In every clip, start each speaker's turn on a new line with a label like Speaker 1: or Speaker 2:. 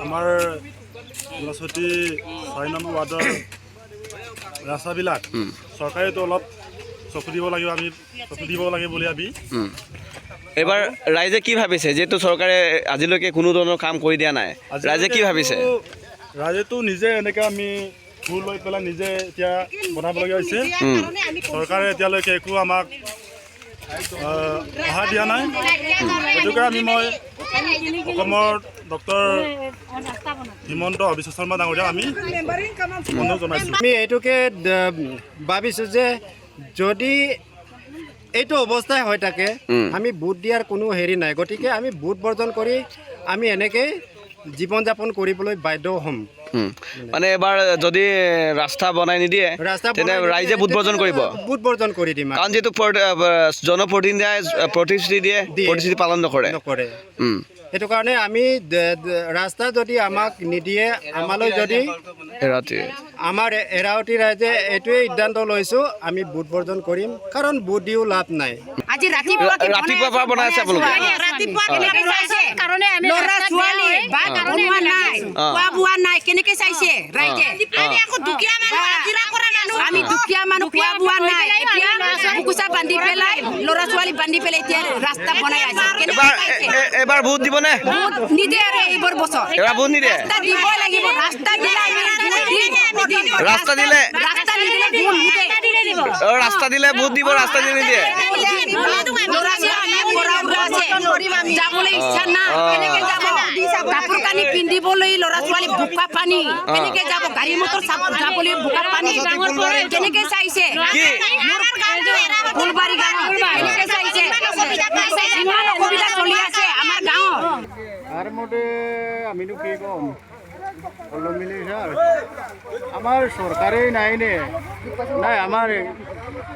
Speaker 1: আমাৰ জনস্বতী 6 নম্বৰ ৱাৰ্ডৰ ৰাস্তাবিলাক চৰকাৰেতো অলপ চকু দিব লাগিব, আমি চকু দিব লাগে বুলি আমি।
Speaker 2: এবাৰ ৰাইজে কি ভাবিছে, যিহেতু চৰকাৰে আজিলৈকে কোনো ধৰণৰ কাম কৰি দিয়া নাই, ৰাইজে কি ভাবিছে?
Speaker 1: ৰাইজেতো নিজে এনেকৈ আমি ফুল লৈ পেলাই নিজে এতিয়া বনাবলগীয়া হৈছে। চৰকাৰে এতিয়ালৈকে একো আমাক সহায় দিয়া নাই। সেইটোকে মই অসমৰ ডক্টৰ হিমন্ত বিশ্ব শৰ্মা ডাঙৰীয়া আমি অনুৰোধ জনাইছোঁ।
Speaker 3: আমি এইটোকে ভাবিছোঁ যে যদি এইটো অৱস্থাই হৈ থাকে, আমি ভোট দিয়াৰ কোনো হেৰি নাই। গতিকে আমি ভোট বৰ্জন কৰি আমি এনেকৈ জীৱন যাপন কৰিবলৈ বাধ্য হ'ম।
Speaker 2: মানে এবাৰ যদি ৰাস্তা বনাই নিদিয়ে তেনে ৰাইজে ভোট বৰ্জন কৰিব।
Speaker 3: ভোট বৰ্জন কৰি দিম,
Speaker 2: কাৰণ যিহেতু জনপ্ৰতিনিধিয়ে প্ৰতিশ্ৰুতি দিয়ে, প্ৰতিশ্ৰুতি পালন নকৰে।
Speaker 3: সেইটো কাৰণে আমি ৰাস্তা যদি আমাক নিদিয়ে, আমালৈ যদি আমাৰ এৰাৱতী ৰাইজে এইটোৱে সিদ্ধান্ত লৈছোঁ, আমি ভোট বৰ্জন কৰিম। কাৰণ ভোট দিও লাভ নাই।
Speaker 4: আজি ৰাতিপুৱাৰ
Speaker 2: পৰা বনাই আছে আপোনালোকে?
Speaker 4: ৰাতিপুৱা কেনেকে চাইছে? ল'ৰা ছোৱালী বা বনোৱা নাই, খোৱা বোৱা নাই, কেনেকে চাইছে ৰাইজে? আমি দুখীয়া মানুহ, খোৱা বোৱা নাই। এতিয়া বুকুচা বান্ধি পেলাই, ল'ৰা ছোৱালী বান্ধি পেলাই এতিয়া ৰাস্তা বনাই আছে।
Speaker 2: এবাৰ ভোট দিবনে?
Speaker 4: নিদিয়ে আৰু এইবোৰ বছৰ
Speaker 2: এবাৰ ভোট নিদিয়ে?
Speaker 4: ৰাস্তা দিবই লাগিব। ৰাস্তা দিলে আমি
Speaker 2: ৰাস্তা দিলে
Speaker 4: ৰাস্তা নিদিলে ভোট নিদিয়ে।
Speaker 2: ৰাস্তা দিলে ভোট দিব, ৰাস্তা দিলে নিদিয়ে।
Speaker 4: ল'ৰা ছোৱালী যাবলৈ ইচ্ছা নাই, কেনেকে যাব? কাপোৰ কানি পিন্ধিবলৈ ল'ৰা ছোৱালী বোকা পানী, কেনেকে যাব? গাড়ী মটৰ যাবলৈ বোকা পানী, কেনেকে চাইছে? ফুলবাৰী গাঁৱত কেনেকে চাইছে? ইমান অসুবিধা চলি আছে আমাৰ গাঁৱত।
Speaker 3: তাৰ মতে আমিনো কি ক'ম, অলপ মিলি ছাৰ আমাৰ চৰকাৰেই নাইনে নাই, আমাৰ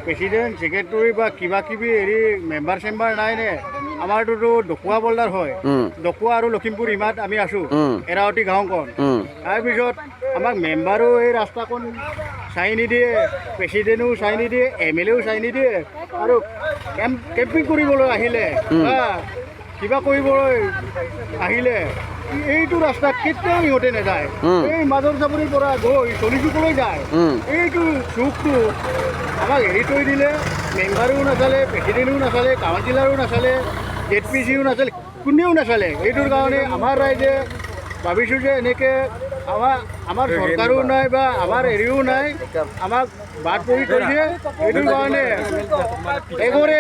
Speaker 3: প্ৰেচিডেণ্ট ছেক্ৰেটৰী বা কিবা কিবি হেৰি মেম্বাৰ চেম্বাৰ নাইনে। আমাৰটোতো ডকুৱা বল্ডাৰ হয়, ডকুৱা আৰু লখিমপুৰ ইমাত আমি আছোঁ, এৰাৱতী গাঁওখন। তাৰপিছত আমাক মেম্বাৰো এই ৰাস্তাখন চাই নিদিয়ে, প্ৰেচিডেণ্টো চাই নিদিয়ে, MLA চাই নিদিয়ে। আৰু কেম্পিং কৰিবলৈ আহিলে বা কিবা কৰিবলৈ আহিলে এইটো ৰাস্তাত কেতিয়াও ইহঁতে নাযায়। এই মাজৰ চাপৰিৰ পৰা গৈ চলিচুকলৈ যায়। এইটো চুকটো আমাক হেৰি কৰি দিলে, মেম্বাৰো নাচালে, প্ৰেচিডেণ্টো নাচালে, কাউন্সিলাৰো নাচালে, ZPCও নাচালে, কোনেও নাচালে। এইটোৰ কাৰণে আমাৰ ৰাইজে ভাবিছোঁ যে এনেকৈ আমাৰ চৰকাৰো নাই বা আমাৰ হেৰিও নাই, আমাক বাদ পৰি থৈছে। এইটোৰ কাৰণে এঘৰে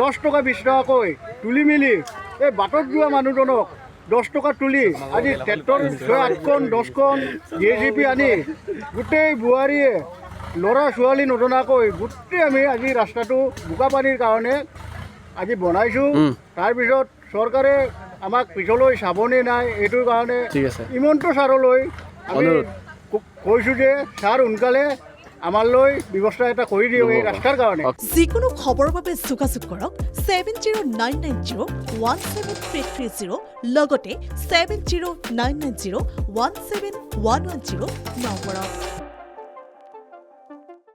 Speaker 3: 10 টকা 20 টকাকৈ তুলি মেলি এই বাটত যোৱা মানুহজনক 10 টকা তুলি আজি ট্ৰেক্টৰ 6-8খন 10খন JCB আনি গোটেই বোৱাৰীয়ে ল'ৰা ছোৱালী নজনাকৈ গোটেই আমি আজি ৰাস্তাটো বোকা পানীৰ কাৰণে আজি বনাইছোঁ। তাৰপিছত চৰকাৰে আমাক পিছলৈ চাবনে নাই, এইটোৰ কাৰণে হিমন্ত ছাৰলৈ আমি কৈছোঁ যে ছাৰ সোনকালে আমালৈ ব্যৱস্থা এটা কৰি দিয়ক এই ৰাস্তাৰ কাৰণে।
Speaker 5: যিকোনো খবৰৰ বাবে যোগাযোগ কৰক 7099017330 লগতে 7099017110 নম্বৰত।